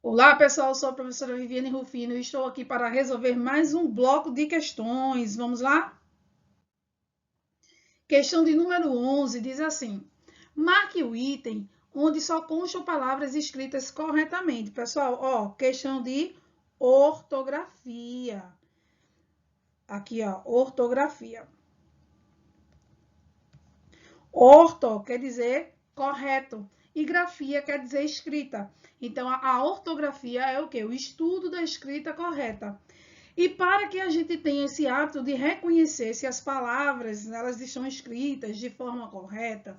Olá, pessoal, sou a professora Viviane Rufino e estou aqui para resolver mais um bloco de questões. Vamos lá? Questão de número 11 diz assim: marque o item onde só constam palavras escritas corretamente. Pessoal, ó, questão de ortografia. Aqui, ó, ortografia. Orto quer dizer correto e grafia quer dizer escrita. Então, a ortografia é o quê? O estudo da escrita correta. E para que a gente tenha esse hábito de reconhecer se as palavras elas estão escritas de forma correta,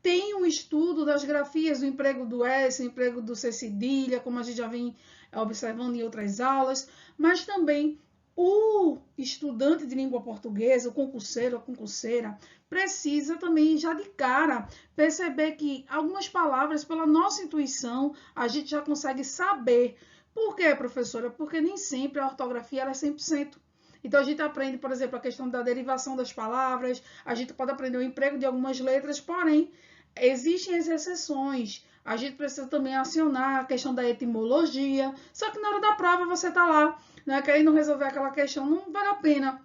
tem um estudo das grafias, do emprego do S, o emprego do C cedilha, como a gente já vem observando em outras aulas, mas também o estudante de língua portuguesa, o concurseiro, a concurseira, precisa também já de cara perceber que algumas palavras, pela nossa intuição, a gente já consegue saber. Por quê, professora? Porque nem sempre a ortografia ela é 100%. Então, a gente aprende, por exemplo, a questão da derivação das palavras, a gente pode aprender o emprego de algumas letras, porém, existem as exceções. A gente precisa também acionar a questão da etimologia. Só que na hora da prova você está lá, né, querendo resolver aquela questão, não vale a pena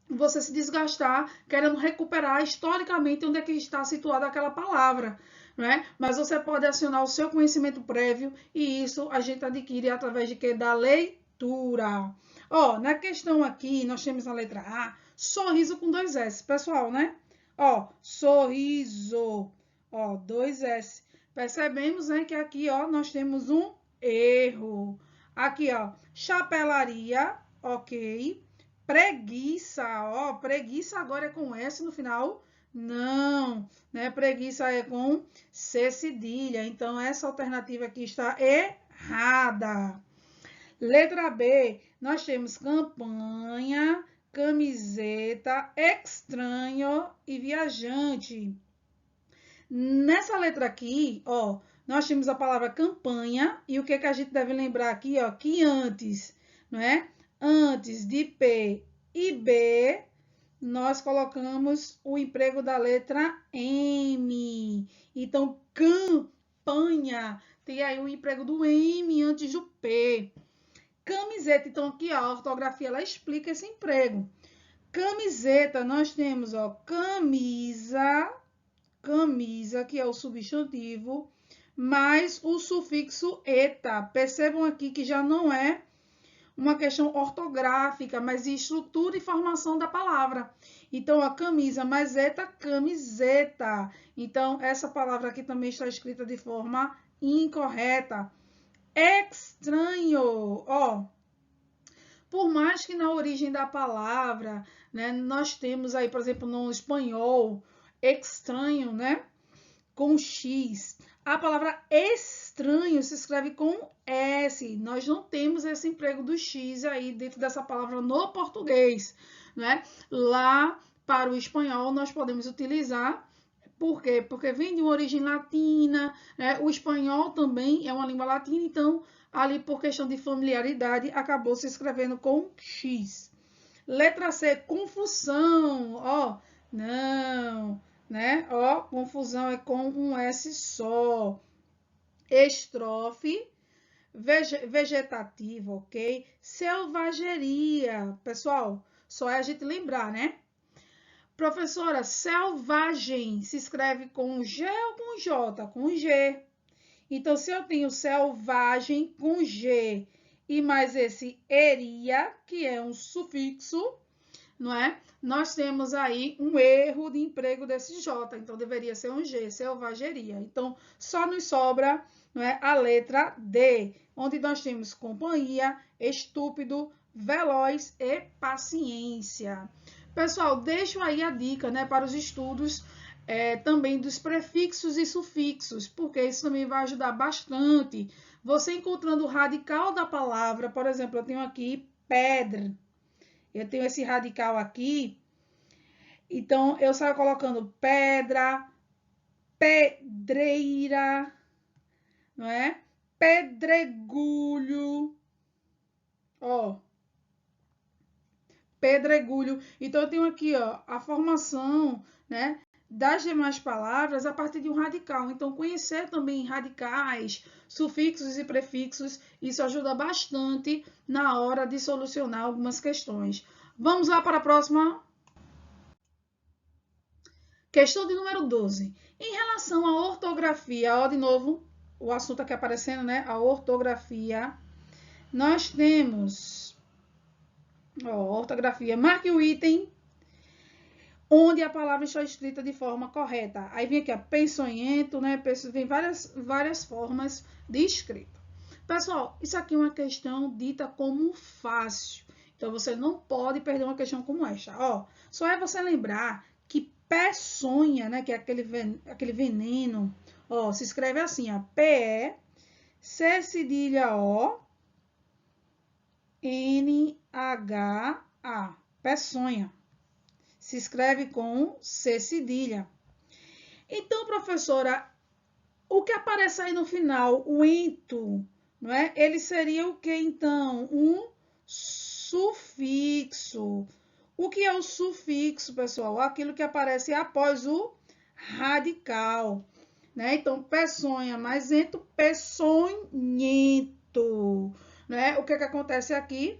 você se desgastar querendo recuperar historicamente onde é que está situada aquela palavra. Né? Mas você pode acionar o seu conhecimento prévio e isso a gente adquire através de quê? Da leitura. Ó, na questão aqui, nós temos na letra A, sorriso com 2 S. Pessoal, né? Ó, sorriso. Ó, 2 S. Percebemos, né, que aqui, ó, nós temos um erro. Aqui, ó, chapelaria, ok. Preguiça, ó, preguiça agora é com S no final? Não, né? Preguiça é com C cedilha. Então, essa alternativa aqui está errada. Letra B, nós temos campanha, camiseta, estranho e viajante. Nessa letra aqui, ó, nós temos a palavra campanha e o que que a gente deve lembrar aqui, ó, que antes, não é? Antes de P e B, nós colocamos o emprego da letra M. Então, campanha tem aí o emprego do M antes do P. Camiseta, então aqui ó, a ortografia ela explica esse emprego. Camiseta, nós temos ó, camisa, que é o substantivo, mais o sufixo eta. Percebam aqui que já não é uma questão ortográfica, mas de estrutura e formação da palavra. Então, a camisa mais eta, camiseta. Então, essa palavra aqui também está escrita de forma incorreta. Estranho, ó. Por mais que na origem da palavra, né, nós temos aí, por exemplo, no espanhol, estranho, né, com X. A palavra estranho se escreve com S. Nós não temos esse emprego do X aí dentro dessa palavra no português, né? Lá para o espanhol nós podemos utilizar. Por quê? Porque vem de uma origem latina, né? O espanhol também é uma língua latina, então ali por questão de familiaridade acabou se escrevendo com X. Letra C, confusão, ó, não, né? Ó, confusão é com um S só. Estrofe, vegetativo, ok? Selvageria, pessoal, só é a gente lembrar, né? Professora, selvagem se escreve com G ou com J? Com G. Então, se eu tenho selvagem com G e mais esse eria, que é um sufixo, não é? Nós temos aí um erro de emprego desse J, então deveria ser um G, selvageria. Então, só nos sobra, não é, a letra D, onde nós temos companhia, estúpido, veloz e paciência. Pessoal, deixo aí a dica, né, para os estudos também dos prefixos e sufixos, porque isso também vai ajudar bastante. Você encontrando o radical da palavra, por exemplo, eu tenho aqui pedra, eu tenho esse radical aqui, então eu saio colocando pedra, pedreira, não é? Pedregulho, ó, pedregulho. Então eu tenho aqui, ó, a formação, né, das demais palavras a partir de um radical. Então, conhecer também radicais, sufixos e prefixos, isso ajuda bastante na hora de solucionar algumas questões. Vamos lá para a próxima. Questão de número 12. Em relação à ortografia, ó, de novo, o assunto aqui aparecendo, né? A ortografia. Nós temos, ó, ortografia. Marque o item onde a palavra está escrita de forma correta. Aí vem aqui, ó, peçonhento, né? Vem várias formas de escrita. Pessoal, isso aqui é uma questão dita como fácil. Então, você não pode perder uma questão como esta. Ó, só é você lembrar que peçonha, né? Que é aquele veneno. Ó, se escreve assim, ó. P-E, C cedilha O, N-H-A. Peçonha. Se escreve com C cedilha. Então, professora, o que aparece aí no final, o ento, não é? Ele seria o que, então? Um sufixo. O que é o sufixo, pessoal? Aquilo que aparece após o radical, né? Então, peçonha mais ento, peçonhento, né? O que acontece aqui?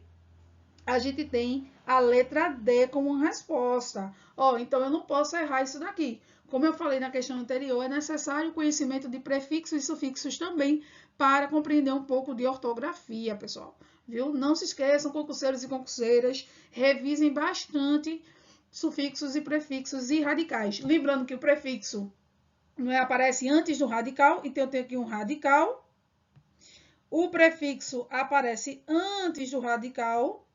A gente tem a letra D como resposta. Ó, então eu não posso errar isso daqui. Como eu falei na questão anterior, é necessário o conhecimento de prefixos e sufixos também para compreender um pouco de ortografia, pessoal. Viu? Não se esqueçam, concurseiros e concurseiras, revisem bastante sufixos e prefixos e radicais. Lembrando que o prefixo não aparece antes do radical, então eu tenho aqui um radical. O prefixo aparece antes do radical.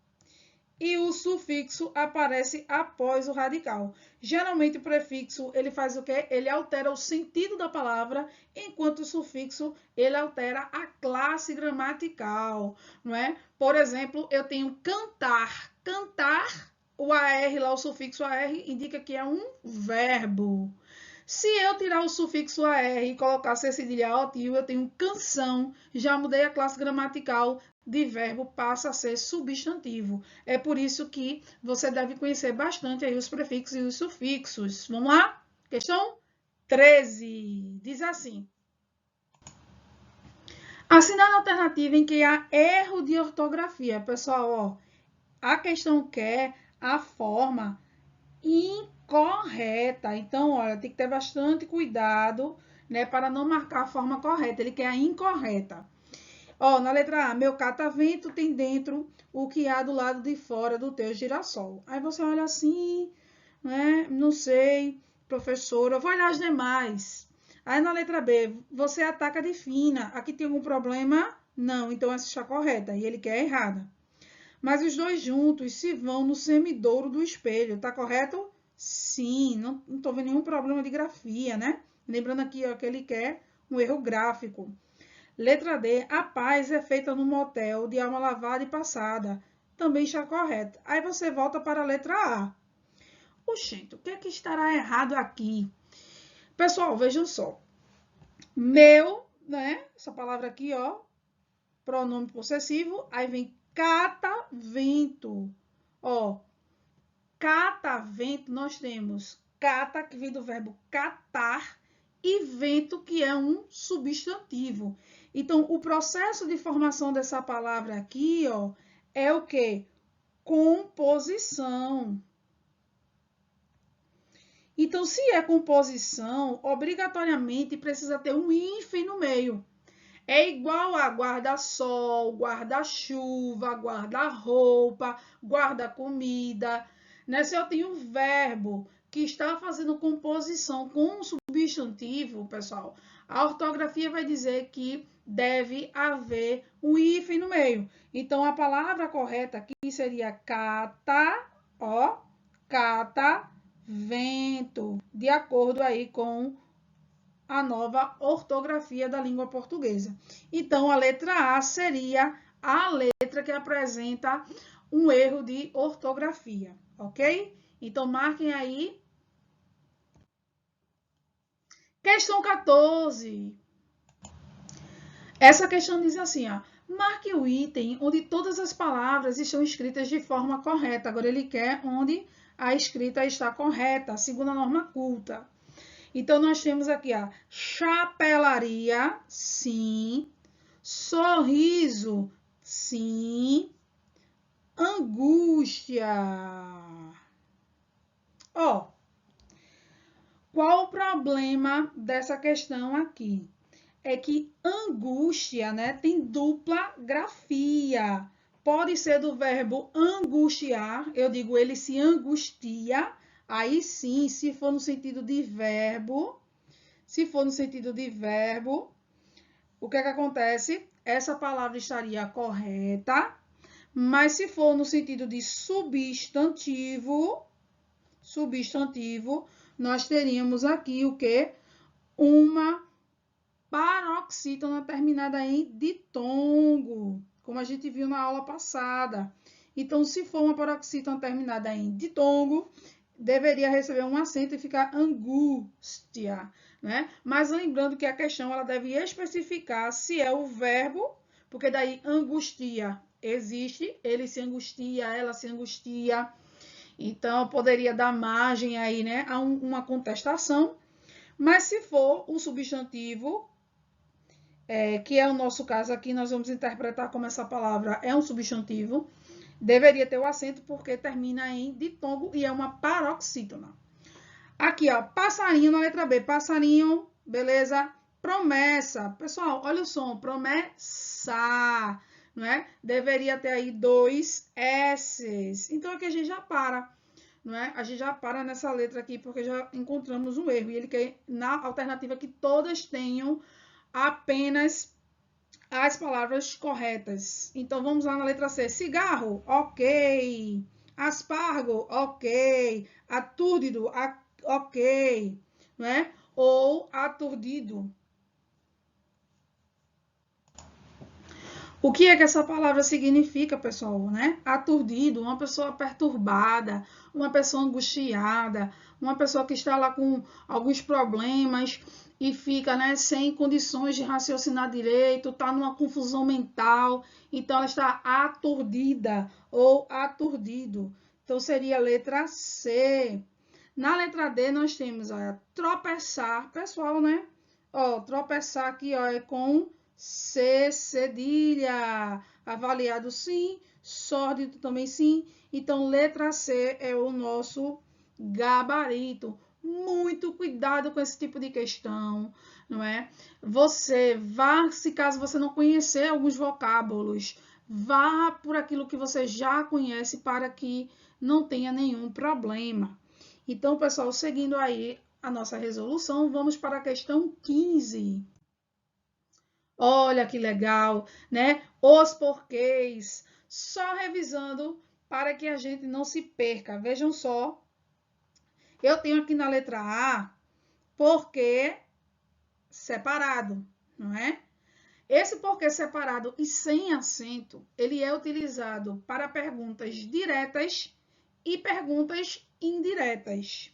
E o sufixo aparece após o radical. Geralmente o prefixo, ele faz o quê? Ele altera o sentido da palavra, enquanto o sufixo, ele altera a classe gramatical, não é? Por exemplo, eu tenho cantar. Cantar, o AR lá, o sufixo AR, indica que é um verbo. Se eu tirar o sufixo AR e colocar C cedilha O tio, eu tenho canção, já mudei a classe gramatical, de verbo passa a ser substantivo. É por isso que você deve conhecer bastante aí os prefixos e os sufixos. Vamos lá? Questão 13. Diz assim. Assinale a alternativa em que há erro de ortografia. Pessoal, ó, a questão quer a forma incorreta. Então, olha, tem que ter bastante cuidado, né, para não marcar a forma correta. Ele quer a incorreta. Ó, na letra A, meu catavento tem dentro o que há do lado de fora do teu girassol. Aí você olha assim, né? Não sei, professora, eu vou olhar as demais. Aí na letra B, você ataca de fina. Aqui tem algum problema? Não, então essa está correta e ele quer errada. Mas os dois juntos se vão no semidouro do espelho, tá correto? Sim, não estou vendo nenhum problema de grafia, né? Lembrando aqui ó, que ele quer um erro gráfico. Letra D, a paz é feita no motel de alma lavada e passada. Também está correto. Aí você volta para a letra A. Oxente, o que é que estará errado aqui? Pessoal, vejam só. Meu, né? Essa palavra aqui, ó. Pronome possessivo. Aí vem catavento. Ó. Catavento, nós temos cata, que vem do verbo catar, e vento, que é um substantivo. Então, o processo de formação dessa palavra aqui, ó, é o quê? Composição. Então, se é composição, obrigatoriamente precisa ter um hífen no meio. É igual a guarda-sol, guarda-chuva, guarda-roupa, guarda-comida. Né? Se eu tenho um verbo que está fazendo composição com um substantivo, pessoal, a ortografia vai dizer que deve haver um hífen no meio. Então, a palavra correta aqui seria cata, ó, catavento, de acordo aí com a nova ortografia da língua portuguesa. Então, a letra A seria a letra que apresenta um erro de ortografia, ok? Então, marquem aí. Questão 14. Essa questão diz assim, ó. Marque o item onde todas as palavras estão escritas de forma correta. Agora, ele quer onde a escrita está correta, segundo a norma culta. Então, nós temos aqui a chapelaria, sim. Sorriso, sim. Angústia. Ó, qual o problema dessa questão aqui? É que angústia, né, tem dupla grafia. Pode ser do verbo angustiar, eu digo ele se angustia, aí sim, se for no sentido de verbo, o que é que acontece? Essa palavra estaria correta, mas se for no sentido de substantivo, nós teríamos aqui o quê? Uma paroxítona terminada em ditongo, como a gente viu na aula passada. Então, se for uma paroxítona terminada em ditongo, deveria receber um acento e ficar angústia, né? Mas lembrando que a questão ela deve especificar se é o verbo, porque daí angustia existe, ele se angustia, ela se angustia. Então, poderia dar margem aí, né, a uma contestação. Mas se for o substantivo, que é o nosso caso aqui, nós vamos interpretar como essa palavra é um substantivo, deveria ter o acento porque termina em ditongo e é uma paroxítona. Aqui, ó, passarinho na letra B. Passarinho, beleza? Promessa. Pessoal, olha o som. Promessa, não é? Deveria ter aí 2 S's. Então, aqui a gente já para, não é? A gente já para nessa letra aqui porque já encontramos um erro. E ele quer, na alternativa, que todas tenham apenas as palavras corretas. Então, vamos lá na letra C. Cigarro, ok. Aspargo, ok. Atúrdido, ok. Né? Ou aturdido. O que é que essa palavra significa, pessoal? Né? Aturdido, uma pessoa perturbada, uma pessoa angustiada, uma pessoa que está lá com alguns problemas e fica, né, sem condições de raciocinar direito, está numa confusão mental, então ela está aturdida ou aturdido. Então seria a letra C. Na letra D nós temos ó, tropeçar, pessoal, né? Ó, tropeçar aqui ó, é com C cedilha. Avaliado sim, sórdido também sim. Então letra C é o nosso gabarito. Muito cuidado com esse tipo de questão, não é? Você vá, se caso você não conhecer alguns vocábulos, vá por aquilo que você já conhece para que não tenha nenhum problema. Então, pessoal, seguindo aí a nossa resolução, vamos para a questão 15. Olha que legal, né? Os porquês. Só revisando para que a gente não se perca. Vejam só. Eu tenho aqui na letra A, porquê separado, não é? Esse porquê separado e sem acento, ele é utilizado para perguntas diretas e perguntas indiretas.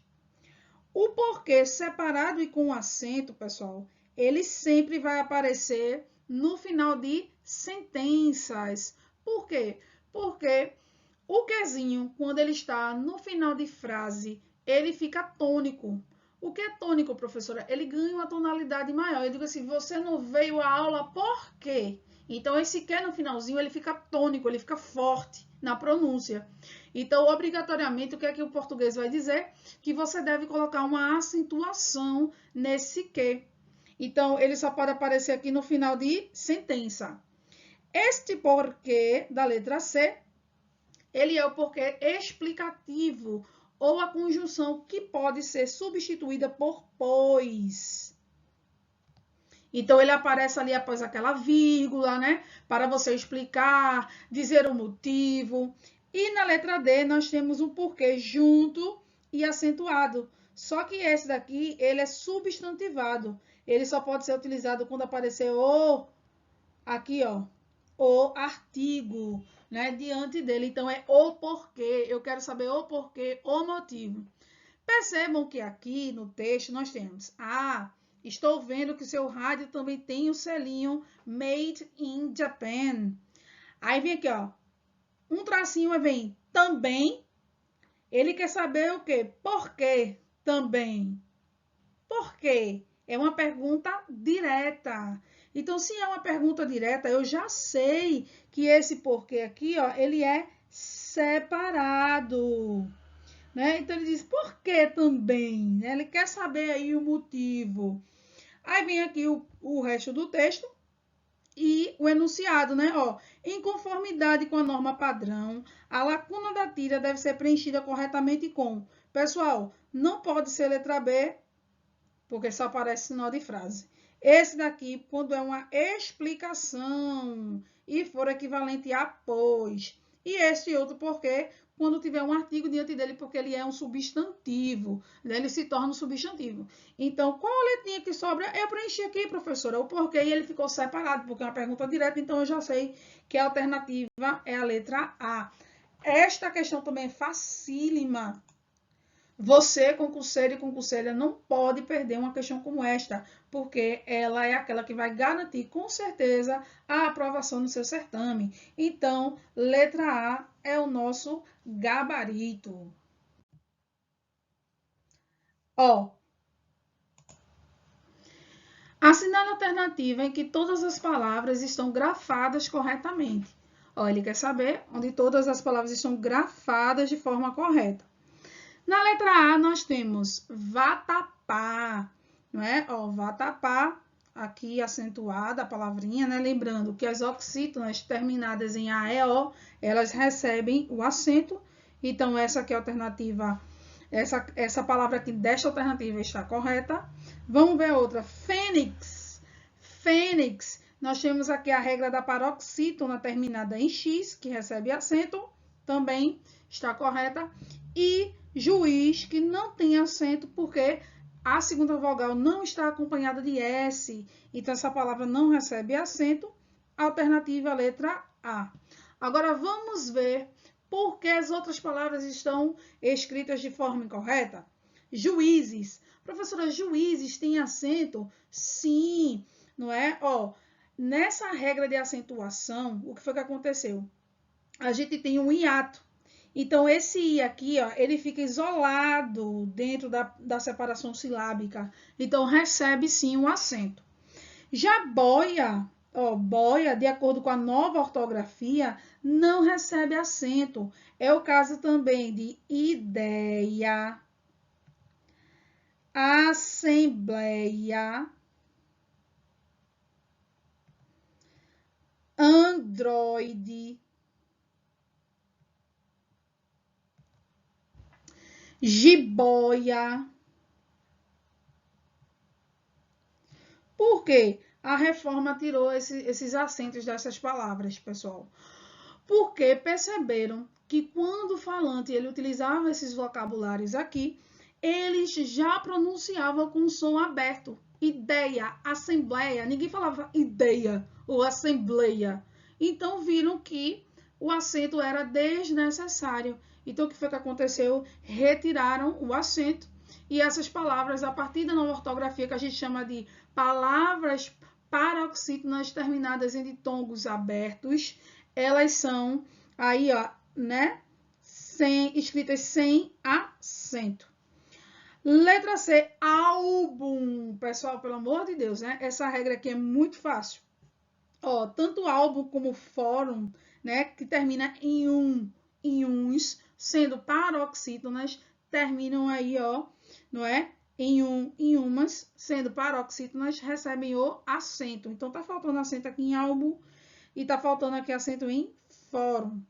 O porquê separado e com acento, pessoal, ele sempre vai aparecer no final de sentenças. Por quê? Porque o quezinho, quando ele está no final de frase, ele fica tônico. O que é tônico, professora? Ele ganha uma tonalidade maior. Eu digo assim, você não veio à aula por quê? Então, esse que no finalzinho, ele fica tônico, ele fica forte na pronúncia. Então, obrigatoriamente, o que é que o português vai dizer? Que você deve colocar uma acentuação nesse que. Então, ele só pode aparecer aqui no final de sentença. Este porquê, da letra C, ele é o porquê explicativo, ou a conjunção que pode ser substituída por pois. Então, ele aparece ali após aquela vírgula, né? Para você explicar, dizer o motivo. E na letra D, nós temos um porquê junto e acentuado. Só que esse daqui, ele é substantivado. Ele só pode ser utilizado quando aparecer o, aqui, ó, o artigo, né, diante dele. Então, é o porquê. Eu quero saber o porquê, o motivo. Percebam que aqui no texto nós temos estou vendo que seu rádio também tem o selinho Made in Japan. Aí vem aqui, ó, um tracinho vem também. Ele quer saber o quê? Por que também? por quê? É uma pergunta direta. Então, se é uma pergunta direta, eu já sei que esse porquê aqui, ó, ele é separado, né? Então, ele diz por que também, né? Ele quer saber aí o motivo. Aí vem aqui o resto do texto e o enunciado, né? Ó, em conformidade com a norma padrão, a lacuna da tira deve ser preenchida corretamente com. Pessoal, não pode ser letra B, porque só aparece sinal de frase. Esse daqui, quando é uma explicação e for equivalente a pois. E esse outro porque, quando tiver um artigo diante dele, porque ele é um substantivo, né? Ele se torna um substantivo. Então, qual a letrinha que sobra? Eu preenchi aqui, professora, o porquê, e ele ficou separado, porque é uma pergunta direta, então eu já sei que a alternativa é a letra A. Esta questão também é facílima. Você, concurseiro e concurseira, não pode perder uma questão como esta, porque ela é aquela que vai garantir com certeza a aprovação no seu certame. Então, letra A é o nosso gabarito. Ó, assinale a alternativa em que todas as palavras estão grafadas corretamente. Ó, ele quer saber onde todas as palavras estão grafadas de forma correta. Na letra A, nós temos vatapá, não é? Ó, vatapá, aqui acentuada a palavrinha, né? Lembrando que as oxítonas terminadas em AEO, elas recebem o acento. Então, essa aqui é a alternativa, essa palavra aqui desta alternativa está correta. Vamos ver a outra, fênix. Fênix, nós temos aqui a regra da paroxítona terminada em X, que recebe acento, também está correta. E juiz, que não tem acento, porque a segunda vogal não está acompanhada de S. Então, essa palavra não recebe acento. Alternativa, letra A. Agora, vamos ver por que as outras palavras estão escritas de forma incorreta. Juízes. Professora, juízes têm acento? Sim, não é? Ó, nessa regra de acentuação, o que foi que aconteceu? A gente tem um hiato. Então, esse I aqui, ó, ele fica isolado dentro da separação silábica. Então, recebe sim um acento. Já boia, ó, boia, de acordo com a nova ortografia, não recebe acento. É o caso também de ideia, assembleia, androide, jiboia. Por quê? A reforma tirou esses acentos dessas palavras, pessoal. Porque perceberam que quando o falante ele utilizava esses vocabulários aqui, eles já pronunciavam com som aberto. Ideia, assembleia, ninguém falava ideia ou assembleia. Então viram que o acento era desnecessário. Então o que foi que aconteceu? Retiraram o acento e essas palavras, a partir da nova ortografia que a gente chama de palavras paroxítonas terminadas em ditongos abertos, elas são aí, ó, né? Escritas sem acento. Letra C, álbum. Pessoal, pelo amor de Deus, né? Essa regra aqui é muito fácil. Ó, tanto álbum como fórum, né? Que termina em em uns, sendo paroxítonas, terminam aí, ó, não é? Em umas, sendo paroxítonas, recebem o acento. Então, tá faltando acento aqui em álbum e tá faltando aqui acento em fórum.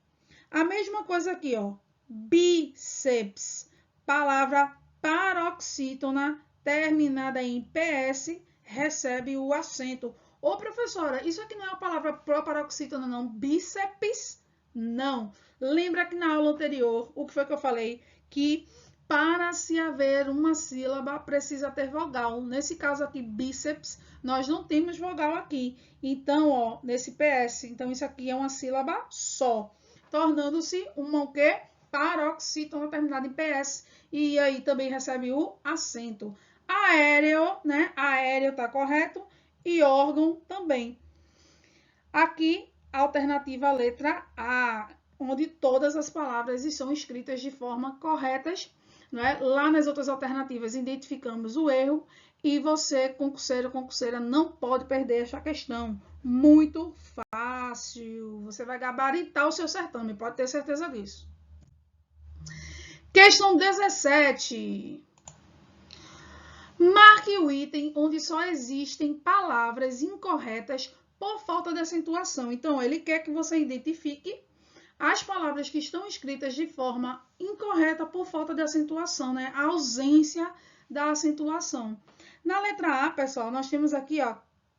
A mesma coisa aqui, ó. Bíceps. Palavra paroxítona terminada em PS recebe o acento. Ô, professora, isso aqui não é uma palavra paroxítona, não. Bíceps, não. Lembra que na aula anterior, o que foi que eu falei? Que para se haver uma sílaba, precisa ter vogal. Nesse caso aqui, bíceps, nós não temos vogal aqui. Então, ó, nesse PS, então isso aqui é uma sílaba só, tornando-se uma o quê? Paroxítona terminada em PS. E aí também recebe o acento. Aéreo, né? Aéreo tá correto. E órgão também. Aqui, alternativa letra A, onde todas as palavras estão escritas de forma corretas. não é? Lá nas outras alternativas identificamos o erro e você, concurseiro, concurseira, não pode perder essa questão. Muito fácil. Você vai gabaritar o seu certame, pode ter certeza disso. Questão 17. Marque o item onde só existem palavras incorretas por falta de acentuação. Então, ele quer que você identifique as palavras que estão escritas de forma incorreta por falta de acentuação, né? A ausência da acentuação. Na letra A, pessoal, nós temos aqui, ó,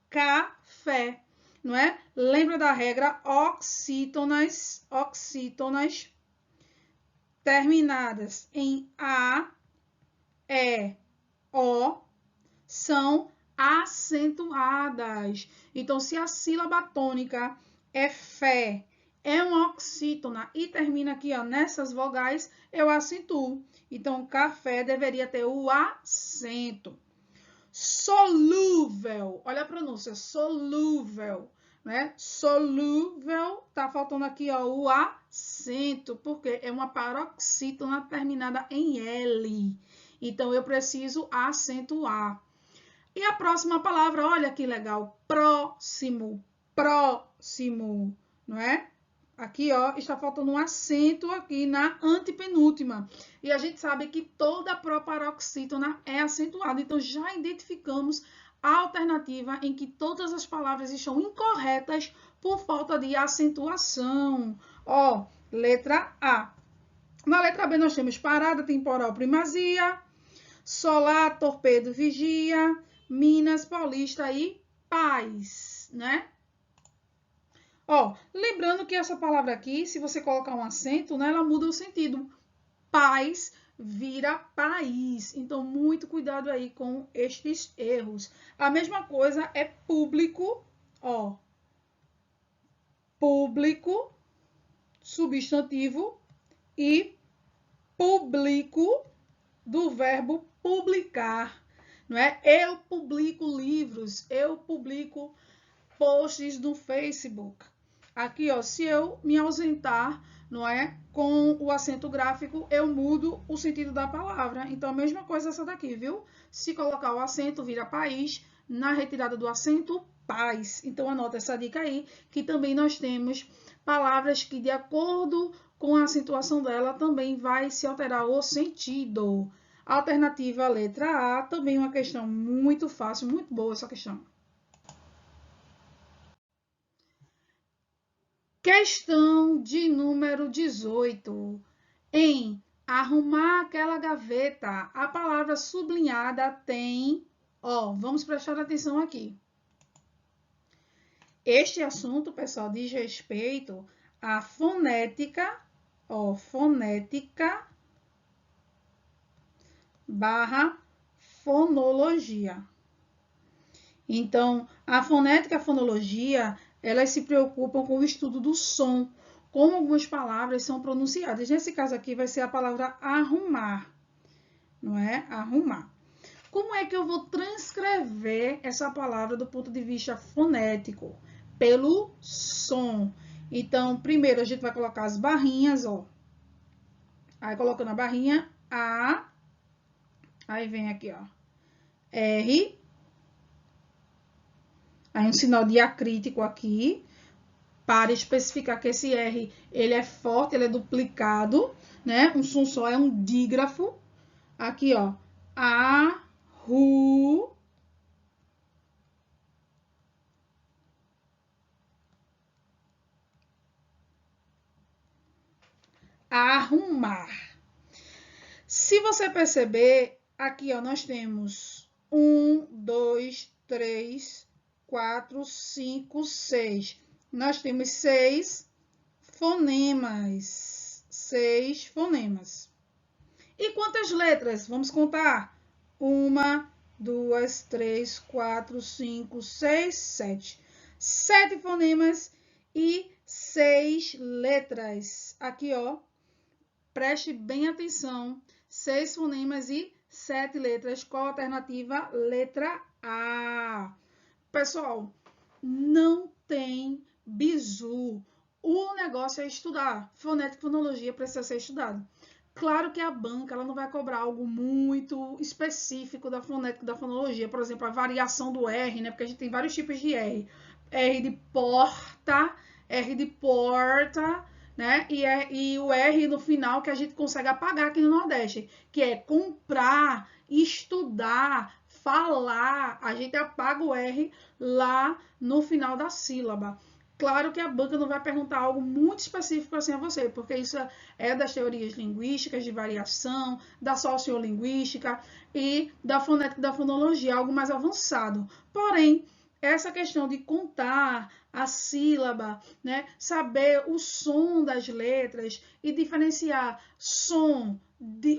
café, não é? Lembra da regra oxítonas terminadas em A, E, O, são acentuadas. Então, se a sílaba tônica é fé, é uma oxítona e termina aqui, ó, nessas vogais, eu acentuo. Então, café deveria ter o acento. Solúvel, olha a pronúncia, solúvel, né? Solúvel, tá faltando aqui, ó, o acento, porque é uma paroxítona terminada em L. Então, eu preciso acentuar. E a próxima palavra, olha que legal, próximo, próximo, não é? Aqui, ó, está faltando um acento aqui na antepenúltima. E a gente sabe que toda proparoxítona é acentuada. Então, já identificamos a alternativa em que todas as palavras estão incorretas por falta de acentuação. Ó, letra A. Na letra B, nós temos parada temporal, primazia, solar, torpedo, vigia, Minas, Paulista e paz, né? Ó, lembrando que essa palavra aqui, se você colocar um acento, né, ela muda o sentido. Paz vira país. Então, muito cuidado aí com estes erros. A mesma coisa é público, ó. Público, substantivo, e público, do verbo publicar, não é? Eu publico livros, eu publico posts no Facebook. Aqui, ó, se eu me ausentar, não é? Com o acento gráfico, eu mudo o sentido da palavra. Então, a mesma coisa essa daqui, viu? Se colocar o acento, vira país. Na retirada do acento, paz. Então, anota essa dica aí, que também nós temos palavras que, de acordo com a acentuação dela, também vai se alterar o sentido. Alternativa, letra A, também uma questão muito fácil, muito boa essa questão. Questão de número 18. Em arrumar aquela gaveta, a palavra sublinhada tem... Ó, vamos prestar atenção aqui. Este assunto, pessoal, diz respeito à fonética, ó, fonética barra fonologia. Então, a fonética e a fonologia, elas se preocupam com o estudo do som, como algumas palavras são pronunciadas. Nesse caso aqui vai ser a palavra arrumar, não é? Arrumar. Como é que eu vou transcrever essa palavra do ponto de vista fonético? Pelo som. Então, primeiro a gente vai colocar as barrinhas, ó. Aí, colocando a barrinha, A. Aí vem aqui, ó, R. Aí, um sinal diacrítico aqui, para especificar que esse R, ele é forte, ele é duplicado, né? Um som só é um dígrafo. Aqui, ó, A, Ru. Arrumar. Se você perceber, aqui, ó, nós temos 1, 2, 3, 4, 5, 6. Nós temos 6 fonemas. 6 fonemas. E quantas letras? Vamos contar. 1, 2, 3, 4, 5, 6, 7. 7 fonemas e 6 letras. Aqui, ó. Preste bem atenção. 6 fonemas e 7 letras. Qual a alternativa? Letra A. Pessoal, não tem bizu. O negócio é estudar. Fonética e fonologia precisa ser estudado. Claro que a banca ela não vai cobrar algo muito específico da fonética, da fonologia, por exemplo, a variação do R, né? Porque a gente tem vários tipos de R. R de porta, R de porta, né? E o R no final que a gente consegue apagar aqui no Nordeste, que é comprar, estudar, falar. A gente apaga o R lá no final da sílaba. Claro que a banca não vai perguntar algo muito específico assim a você, porque isso é das teorias linguísticas de variação, da sociolinguística e da fonética e da fonologia, algo mais avançado. Porém, essa questão de contar a sílaba, né, saber o som das letras e diferenciar som,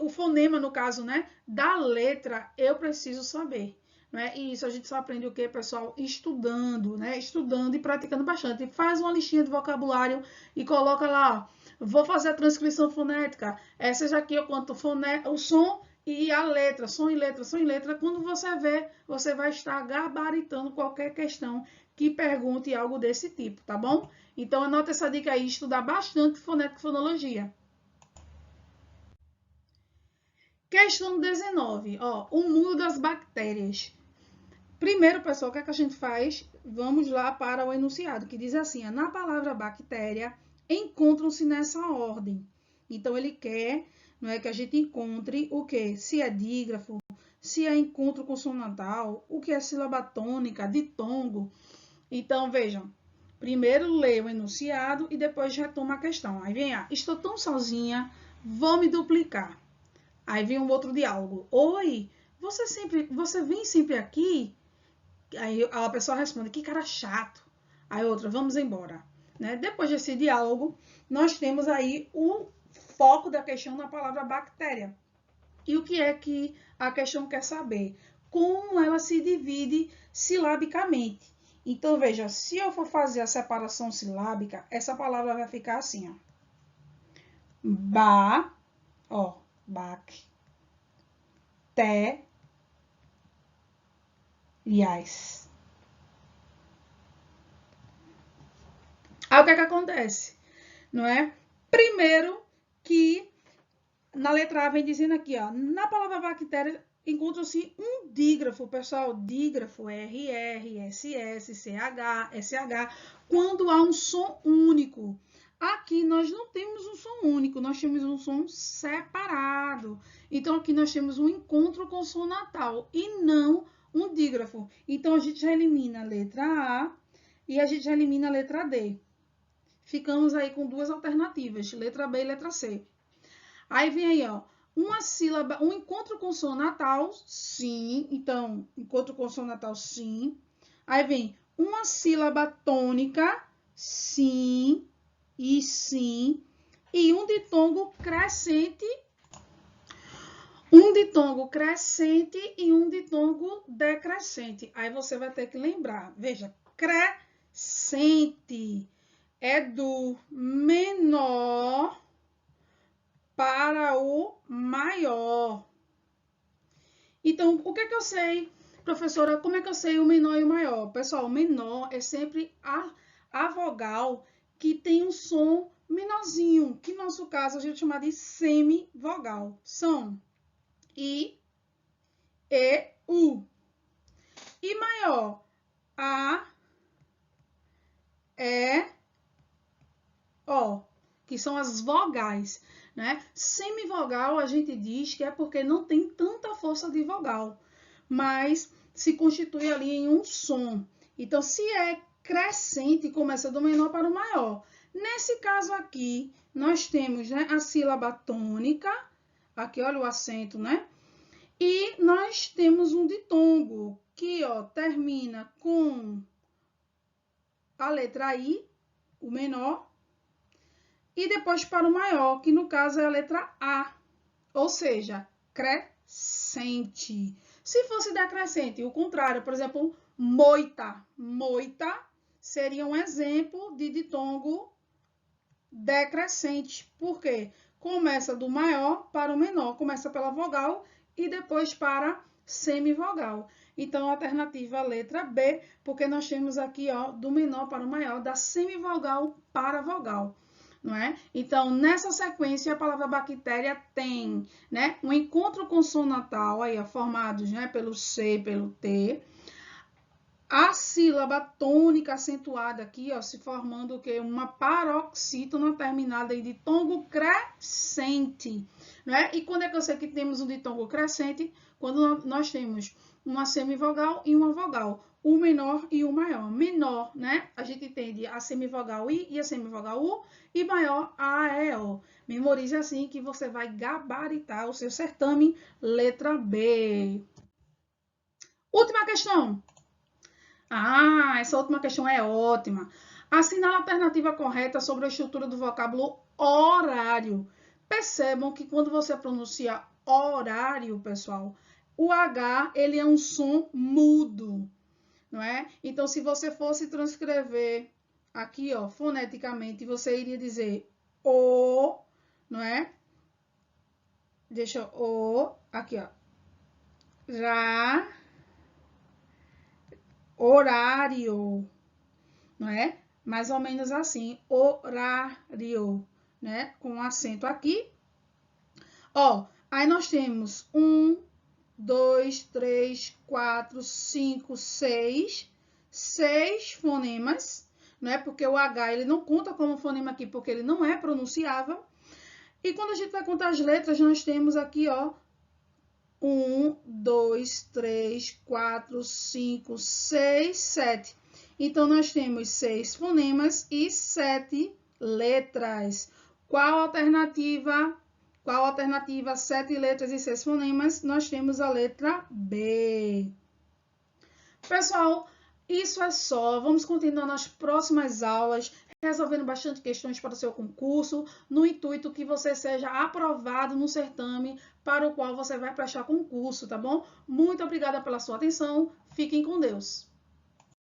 o fonema no caso, né, da letra, eu preciso saber. Né? E isso a gente só aprende o que, pessoal? Estudando, né? Estudando e praticando bastante. Faz uma listinha de vocabulário e coloca lá, vou fazer a transcrição fonética. Essa aqui eu conto o som e a letra, som e letra, som e letra. Quando você vê, você vai estar gabaritando qualquer questão que pergunte algo desse tipo, tá bom? Então anota essa dica aí, estudar bastante fonética e fonologia. Questão 19, ó, o mundo das bactérias. Primeiro, pessoal, o que é que a gente faz? Vamos lá para o enunciado, que diz assim, na palavra bactéria, encontram-se nessa ordem. Então, ele quer, não é, que a gente encontre o quê? Se é dígrafo, se é encontro consonantal, o que é sílaba tônica, ditongo. Então, vejam, primeiro lê o enunciado e depois retoma a questão. Aí vem, estou tão sozinha, vou me duplicar. Aí vem um outro diálogo. Oi, você vem sempre aqui? Aí a pessoa responde, que cara chato. Aí outra, vamos embora. Né? Depois desse diálogo, nós temos aí o foco da questão na palavra bactéria. E o que é que a questão quer saber? Como ela se divide silabicamente. Então, veja, se eu for fazer a separação silábica, essa palavra vai ficar assim, ó. Bactérias. Aí o que é que acontece? Não é? Primeiro que na letra A vem dizendo aqui, ó, na palavra bactéria encontra-se um dígrafo, pessoal, dígrafo, RR, SS, CH, SH, quando há um som único. Aqui nós não temos um som único, nós temos um som separado. Então aqui nós temos um encontro consonantal e não um dígrafo. Então a gente já elimina a letra A e a gente já elimina a letra D. Ficamos aí com duas alternativas, letra B e letra C. Aí vem aí, ó, uma sílaba, um encontro consonantal, sim. Então, encontro consonantal, sim. Aí vem uma sílaba tônica, sim e sim. E um ditongo crescente. Um ditongo crescente e um ditongo decrescente. Aí você vai ter que lembrar. Veja, crescente é do menor para o maior. Então, o que é que eu sei, professora? Como é que eu sei o menor e o maior? Pessoal, o menor é sempre a vogal que tem um som menorzinho, que no nosso caso a gente chama de semivogal. São I, E, U. E maior, A, E, O, que são as vogais. Né? Semivogal a gente diz que é porque não tem tanta força de vogal, mas se constitui ali em um som. Então, se é crescente, começa do menor para o maior. Nesse caso aqui, nós temos, né, a sílaba tônica, aqui olha o acento, né? E nós temos um ditongo, que ó, termina com a letra I, o menor, e depois para o maior, que no caso é a letra A, ou seja, crescente. Se fosse decrescente, o contrário, por exemplo, moita. Moita seria um exemplo de ditongo decrescente. Por quê? Começa do maior para o menor, começa pela vogal e depois para semivogal. Então, a alternativa é a letra B, porque nós temos aqui ó, do menor para o maior, da semivogal para a vogal. não é? Então, nessa sequência, a palavra bactéria tem, né, um encontro consonantal, aí, ó, formados, né, pelo C, pelo T, a sílaba tônica acentuada aqui, ó, se formando o quê? Uma paroxítona terminada aí de tongo crescente, né? E quando é que eu sei que temos um ditongo crescente? Quando nós temos uma semivogal e uma vogal, o menor e o maior. Menor, né? A gente entende a semivogal I e a semivogal U, e maior A, E, O. Memorize assim que você vai gabaritar o seu certame, letra B. Última questão. Ah, essa última questão é ótima. Assinale a alternativa correta sobre a estrutura do vocábulo horário. Percebam que quando você pronuncia horário, pessoal, o H, ele é um som mudo, não é? Então, se você fosse transcrever aqui, ó, foneticamente, você iria dizer o, não é? Deixa o, aqui, ó, ra, horário, não é? Mais ou menos assim, horário, né? Com acento aqui. Ó, aí nós temos 1, 2, 3, 4, 5, 6. 6 fonemas, não é? Porque o H, ele não conta como fonema aqui, porque ele não é pronunciável. E quando a gente vai contar as letras, nós temos aqui, ó, 1, 2, 3, 4, 5, 6, 7. Então, nós temos 6 fonemas e 7 letras. Qual alternativa? Qual alternativa? 7 letras e 6 fonemas. Nós temos a letra B. Pessoal, isso é só. Vamos continuar nas próximas aulas, resolvendo bastante questões para o seu concurso, no intuito que você seja aprovado no certame para o qual você vai prestar concurso, tá bom? Muito obrigada pela sua atenção. Fiquem com Deus.